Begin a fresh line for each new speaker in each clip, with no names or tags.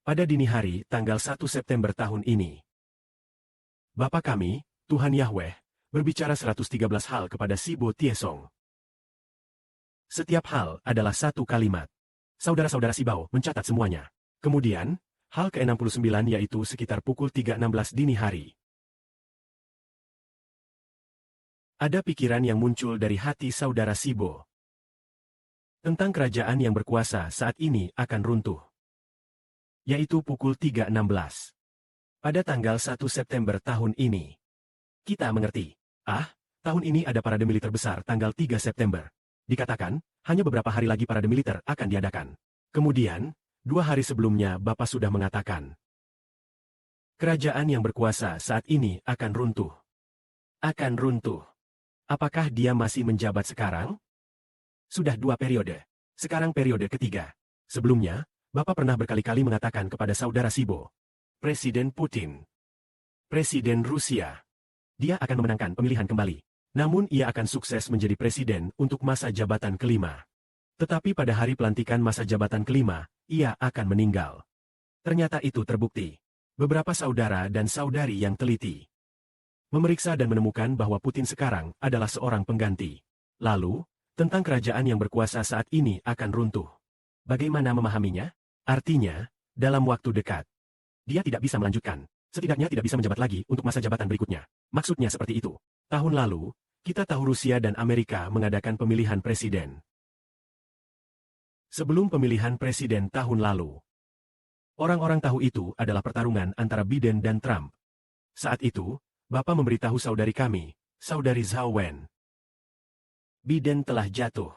Pada dini hari, tanggal 1 September tahun ini, Bapa kami, Tuhan Yahweh, berbicara 113 hal kepada Sibo Tiesong. Setiap hal adalah satu kalimat. Saudara-saudara Sibao mencatat semuanya. Kemudian, hal ke-69 yaitu sekitar pukul 3.16 dini hari. Ada pikiran yang muncul dari hati saudara Sibo tentang kerajaan yang berkuasa saat ini akan runtuh. Yaitu pukul 3.16. Pada tanggal 1 September tahun ini. Kita mengerti. Tahun ini ada parade militer besar tanggal 3 September. Dikatakan, hanya beberapa hari lagi parade militer akan diadakan. Kemudian, 2 hari sebelumnya Bapak sudah mengatakan, kerajaan yang berkuasa saat ini akan runtuh. Akan runtuh. Apakah dia masih menjabat sekarang? Sudah 2 periode. Sekarang periode ketiga. Sebelumnya, Bapak pernah berkali-kali mengatakan kepada saudara Sibo, Presiden Putin, Presiden Rusia, dia akan memenangkan pemilihan kembali. Namun ia akan sukses menjadi presiden untuk masa jabatan kelima. Tetapi pada hari pelantikan masa jabatan kelima, ia akan meninggal. Ternyata itu terbukti. Beberapa saudara dan saudari yang teliti memeriksa dan menemukan bahwa Putin sekarang adalah seorang pengganti. Lalu, tentang kerajaan yang berkuasa saat ini akan runtuh. Bagaimana memahaminya? Artinya, dalam waktu dekat, dia tidak bisa melanjutkan. Setidaknya tidak bisa menjabat lagi untuk masa jabatan berikutnya. Maksudnya seperti itu. Tahun lalu, kita tahu Rusia dan Amerika mengadakan pemilihan presiden. Sebelum pemilihan presiden tahun lalu, orang-orang tahu itu adalah pertarungan antara Biden dan Trump. Saat itu, Bapak memberitahu saudari kami, saudari Zhao Wen, Biden telah jatuh.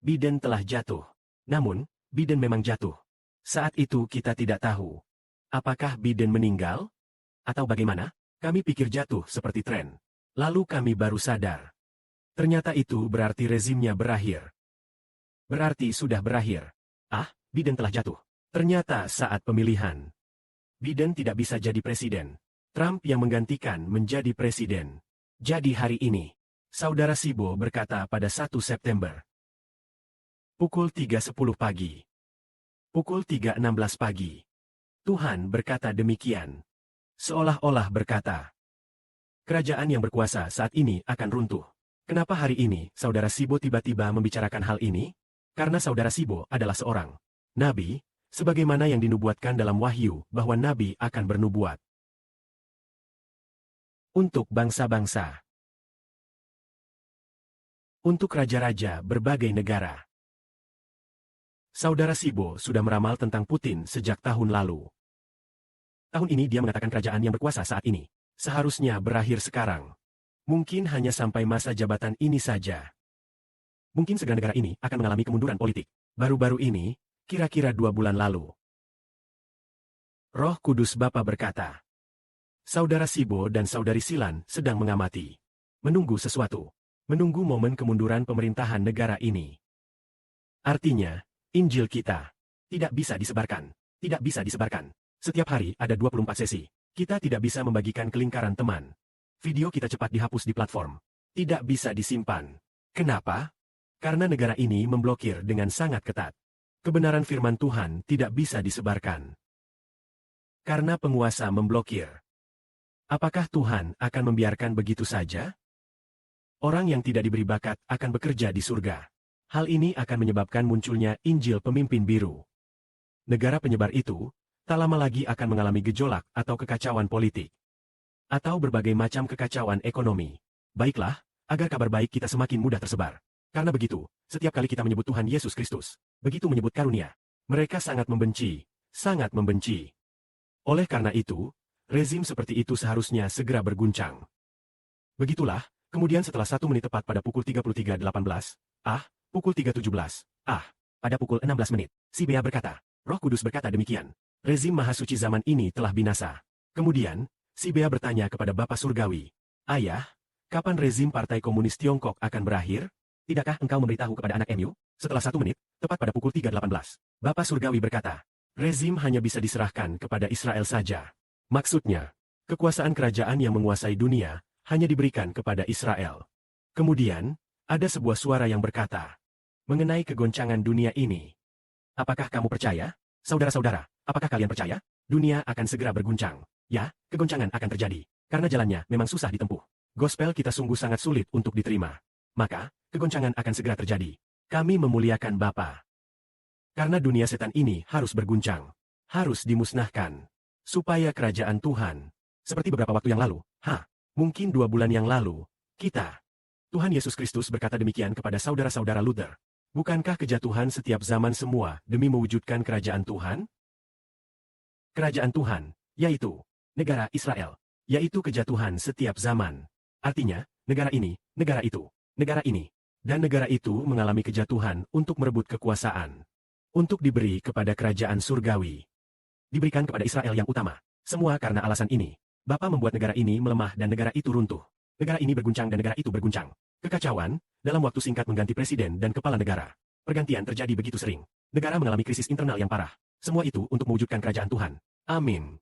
Biden telah jatuh. Namun, Biden memang jatuh. Saat itu kita tidak tahu. Apakah Biden meninggal? Atau bagaimana? Kami pikir jatuh seperti tren. Lalu kami baru sadar. Ternyata itu berarti rezimnya berakhir. Berarti sudah berakhir. Biden telah jatuh. Ternyata saat pemilihan, Biden tidak bisa jadi presiden. Trump yang menggantikan menjadi presiden. Jadi hari ini, saudara Sibo berkata pada 1 September. Pukul 3.10 pagi. Pukul 3.16 pagi. Tuhan berkata demikian. Seolah-olah berkata, kerajaan yang berkuasa saat ini akan runtuh. Kenapa hari ini saudara Sibo tiba-tiba membicarakan hal ini? Karena saudara Sibo adalah seorang nabi, sebagaimana yang dinubuatkan dalam Wahyu bahwa nabi akan bernubuat untuk bangsa-bangsa, untuk raja-raja berbagai negara. Saudara Sibo sudah meramal tentang Putin sejak tahun lalu. Tahun ini dia mengatakan kerajaan yang berkuasa saat ini seharusnya berakhir sekarang. Mungkin hanya sampai masa jabatan ini saja. Mungkin segala negara ini akan mengalami kemunduran politik. Baru-baru ini, kira-kira 2 bulan lalu, Roh Kudus Bapa berkata, saudara Sibo dan saudari Silan sedang mengamati, menunggu sesuatu, menunggu momen kemunduran pemerintahan negara ini. Artinya, Injil kita tidak bisa disebarkan. Tidak bisa disebarkan. Setiap hari ada 24 sesi. Kita tidak bisa membagikan ke lingkaran teman. Video kita cepat dihapus di platform. Tidak bisa disimpan. Kenapa? Karena negara ini memblokir dengan sangat ketat. Kebenaran firman Tuhan tidak bisa disebarkan. Karena penguasa memblokir. Apakah Tuhan akan membiarkan begitu saja? Orang yang tidak diberi bakat akan bekerja di surga. Hal ini akan menyebabkan munculnya Injil pemimpin biru. Negara penyebar itu, tak lama lagi akan mengalami gejolak atau kekacauan politik. Atau berbagai macam kekacauan ekonomi. Baiklah, agar kabar baik kita semakin mudah tersebar. Karena begitu, setiap kali kita menyebut Tuhan Yesus Kristus, begitu menyebut karunia, mereka sangat membenci, sangat membenci. Oleh karena itu, rezim seperti itu seharusnya segera berguncang. Begitulah, kemudian setelah 1 menit tepat pada pukul 33.18, pukul 3.17, pada pukul 16 menit, si Bea berkata, Roh Kudus berkata demikian, rezim Maha Suci zaman ini telah binasa. Kemudian, si Bea bertanya kepada Bapa Surgawi, Ayah, kapan rezim Partai Komunis Tiongkok akan berakhir? Tidakkah engkau memberitahu kepada anak MU? Setelah 1 menit, tepat pada pukul 3.18, Bapa Surgawi berkata, rezim hanya bisa diserahkan kepada Israel saja. Maksudnya, kekuasaan kerajaan yang menguasai dunia hanya diberikan kepada Israel. Kemudian, ada sebuah suara yang berkata, mengenai kegoncangan dunia ini. Apakah kamu percaya? Saudara-saudara, Apakah kalian percaya? Dunia akan segera berguncang. Ya, kegoncangan akan terjadi. Karena jalannya memang susah ditempuh. Gospel kita sungguh sangat sulit untuk diterima. Maka, kegoncangan akan segera terjadi. Kami memuliakan Bapa. Karena dunia setan ini harus berguncang. Harus dimusnahkan. Supaya kerajaan Tuhan. Seperti beberapa waktu yang lalu. Mungkin 2 bulan yang lalu. Tuhan Yesus Kristus berkata demikian kepada saudara-saudara Luther. Bukankah kejatuhan setiap zaman semua demi mewujudkan kerajaan Tuhan? Kerajaan Tuhan, yaitu negara Israel, yaitu kejatuhan setiap zaman. Artinya, negara ini, negara itu, negara ini, dan negara itu mengalami kejatuhan untuk merebut kekuasaan. Untuk diberi kepada kerajaan surgawi. Diberikan kepada Israel yang utama. Semua karena alasan ini. Bapa membuat negara ini melemah dan negara itu runtuh. Negara ini berguncang dan negara itu berguncang. Kekacauan, dalam waktu singkat mengganti presiden dan kepala negara. Pergantian terjadi begitu sering. Negara mengalami krisis internal yang parah. Semua itu untuk mewujudkan kerajaan Tuhan. Amin.